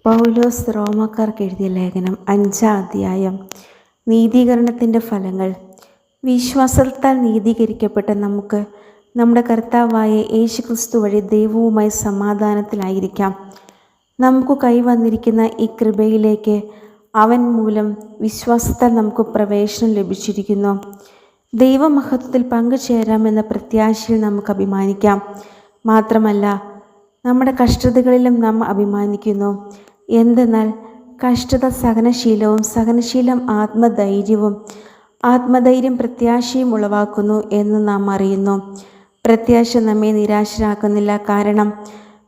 പൗലോസ് റോമാക്കാർക്ക് എഴുതിയ ലേഖനം 5-ാം അധ്യായം. നീതീകരണത്തിൻ്റെ ഫലങ്ങൾ. വിശ്വാസത്താൽ നീതീകരിക്കപ്പെട്ട നമുക്ക് നമ്മുടെ കർത്താവായ യേശുക്രിസ്തു വഴി ദൈവവുമായി സമാധാനത്തിലായിരിക്കാം. നമുക്ക് കൈവന്നിരിക്കുന്ന ഈ കൃപയിലേക്ക് അവൻ മൂലം വിശ്വാസത്താൽ നമുക്ക് പ്രവേശനം ലഭിച്ചിരിക്കുന്നു. ദൈവമഹത്വത്തിൽ പങ്കുചേരാമെന്ന പ്രത്യാശയിൽ നമുക്ക് അഭിമാനിക്കാം. മാത്രമല്ല, നമ്മുടെ കഷ്ടതകളിലും നാം അഭിമാനിക്കുന്നു. എന്തെന്നാൽ കഷ്ടത സഹനശീലവും, സഹനശീലം ആത്മധൈര്യവും, ആത്മധൈര്യം പ്രത്യാശയും ഉളവാക്കുന്നു എന്ന് നാം അറിയുന്നു. പ്രത്യാശ നമ്മെ നിരാശരാക്കുന്നില്ല. കാരണം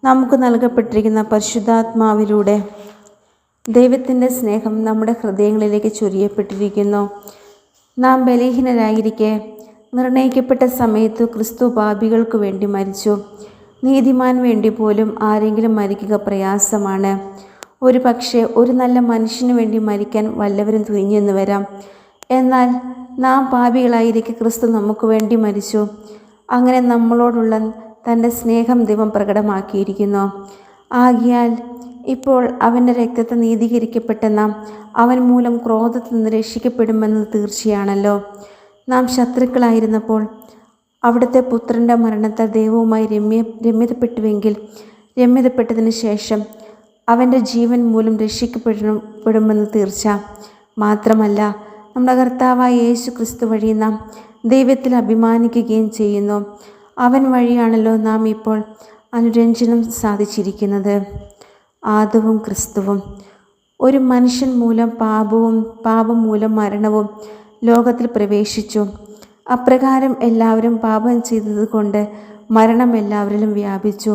നമുക്ക് നൽകപ്പെട്ടിരിക്കുന്ന പരിശുദ്ധാത്മാവിലൂടെ ദൈവത്തിൻ്റെ സ്നേഹം നമ്മുടെ ഹൃദയങ്ങളിലേക്ക് ചൊരിയപ്പെട്ടിരിക്കുന്നു. നാം ബലഹീനരായിരിക്കെ നിർണയിക്കപ്പെട്ട സമയത്തു ക്രിസ്തു പാപികൾക്കു വേണ്ടി മരിച്ചു. നീതിമാൻ വേണ്ടി പോലും ആരെങ്കിലും മരിക്കുക പ്രയാസമാണ്. ഒരു പക്ഷേ ഒരു നല്ല മനുഷ്യന് വേണ്ടി മരിക്കാൻ വല്ലവരും തുനിഞ്ഞെന്ന് വരാം. എന്നാൽ നാം പാപികളായിരിക്കെ ക്രിസ്തു നമുക്ക് വേണ്ടി മരിച്ചു. അങ്ങനെ നമ്മളോടുള്ള തൻ്റെ സ്നേഹം ദൈവം പ്രകടമാക്കിയിരിക്കുന്നു. ആകയാൽ ഇപ്പോൾ അവൻ്റെ രക്തത്തെ നീതീകരിക്കപ്പെട്ട നാം അവൻ മൂലം ക്രോധത്തിൽ നിന്ന് രക്ഷിക്കപ്പെടുമെന്നത് തീർച്ചയാണല്ലോ. നാം ശത്രുക്കളായിരുന്നപ്പോൾ അവിടുത്തെ പുത്രൻ്റെ മരണത്താൽ ദൈവവുമായി രമ്യതപ്പെട്ടുവെങ്കിൽ രമ്യതപ്പെട്ടതിന് ശേഷം അവൻ്റെ ജീവൻ മൂലം രക്ഷിക്കപ്പെടുമെന്ന് തീർച്ച. മാത്രമല്ല, നമ്മുടെ കർത്താവായ യേശു ക്രിസ്തു വഴി നാം ദൈവത്തിൽ അഭിമാനിക്കുകയും ചെയ്യുന്നു. അവൻ വഴിയാണല്ലോ നാം ഇപ്പോൾ അനുരഞ്ജനം സാധിച്ചിരിക്കുന്നത്. ആദവും ക്രിസ്തുവും. ഒരു മനുഷ്യൻ മൂലം പാപം മൂലം മരണവും ലോകത്തിൽ പ്രവേശിച്ചു. അപ്രകാരം എല്ലാവരും പാപം ചെയ്തതുകൊണ്ട് മരണം എല്ലാവരിലും വ്യാപിച്ചു.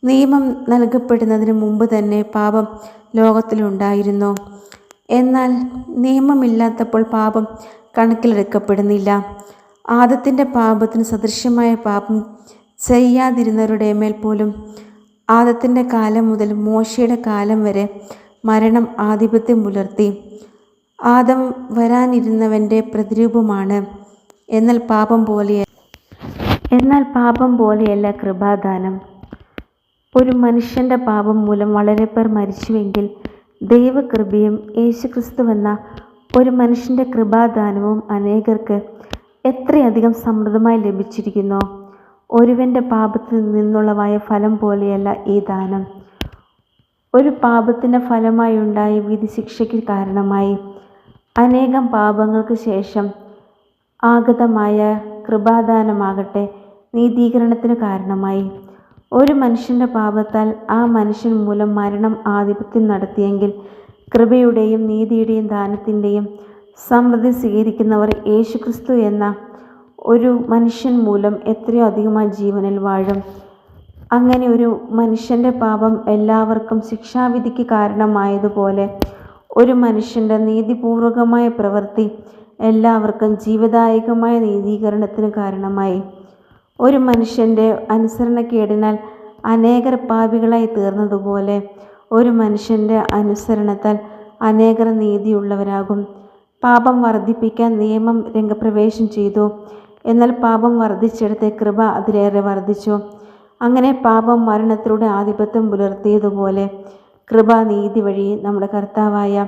നിയമം നൽകപ്പെടുന്നതിന് മുമ്പ് തന്നെ പാപം ലോകത്തിലുണ്ടായിരുന്നു. എന്നാൽ നിയമമില്ലാത്തപ്പോൾ പാപം കണക്കിലെടുക്കപ്പെടുന്നില്ല. ആദത്തിൻ്റെ പാപത്തിന് സദൃശ്യമായ പാപം ചെയ്യാതിരുന്നവരുടെ മേൽ പോലും ആദത്തിൻ്റെ കാലം മുതൽ മോശയുടെ കാലം വരെ മരണം ആധിപത്യം പുലർത്തി. ആദം വരാനിരുന്നവൻ്റെ പ്രതിരൂപമാണ്. എന്നാൽ പാപം പോലെയല്ല കൃപാദാനം. ഒരു മനുഷ്യൻ്റെ പാപം മൂലം വളരെ പേർ മരിച്ചുവെങ്കിൽ ദൈവകൃപയും യേശുക്രിസ്തുവെന്ന ഒരു മനുഷ്യൻ്റെ കൃപാദാനവും അനേകർക്ക് എത്രയധികം സമൃദ്ധമായി ലഭിച്ചിരിക്കുന്നു. ഒരുവൻ്റെ പാപത്തിൽ നിന്നുള്ളവായ ഫലം പോലെയല്ല ഈ ദാനം. ഒരു പാപത്തിൻ്റെ ഫലമായി ഉണ്ടായ വിധിശിക്ഷയ്ക്ക് കാരണമായി അനേകം പാപങ്ങൾക്ക് ശേഷം ആഗതമായ കൃപാദാനമാകട്ടെ നീതീകരണത്തിന് കാരണമായി. ഒരു മനുഷ്യൻ്റെ പാപത്താൽ ആ മനുഷ്യൻ മൂലം മരണം ആധിപത്യം നടത്തിയെങ്കിൽ കൃപയുടെയും നീതിയുടെയും ദാനത്തിൻ്റെയും സമൃദ്ധി സ്വീകരിക്കുന്നവർ യേശുക്രിസ്തു എന്ന ഒരു മനുഷ്യൻ മൂലം എത്രയോ അധികമായി ജീവനിൽ വാഴും. അങ്ങനെ ഒരു മനുഷ്യൻ്റെ പാപം എല്ലാവർക്കും ശിക്ഷാവിധിക്ക് കാരണമായതുപോലെ ഒരു മനുഷ്യൻ്റെ നീതിപൂർവകമായ പ്രവൃത്തി എല്ലാവർക്കും ജീവദായകമായ നീതീകരണത്തിന് കാരണമായി. ഒരു മനുഷ്യൻ്റെ അനുസരണക്കേടിനാൽ അനേകർ പാപികളായി തീർന്നതുപോലെ ഒരു മനുഷ്യൻ്റെ അനുസരണത്താൽ അനേകർ നീതിയുള്ളവരാകും. പാപം വർദ്ധിപ്പിക്കാൻ നിയമം രംഗപ്രവേശം ചെയ്തു. എന്നാൽ പാപം വർദ്ധിച്ചെടുത്ത് കൃപ അതിലേറെ വർദ്ധിച്ചു. അങ്ങനെ പാപം മരണത്തിലൂടെ ആധിപത്യം പുലർത്തിയതുപോലെ കൃപ നീതി വഴി നമ്മുടെ കർത്താവായ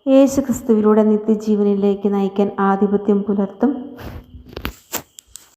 യേശു ക്രിസ്തുവിലൂടെ നിത്യജീവനിലേക്ക് നയിക്കാൻ ആധിപത്യം പുലർത്തും.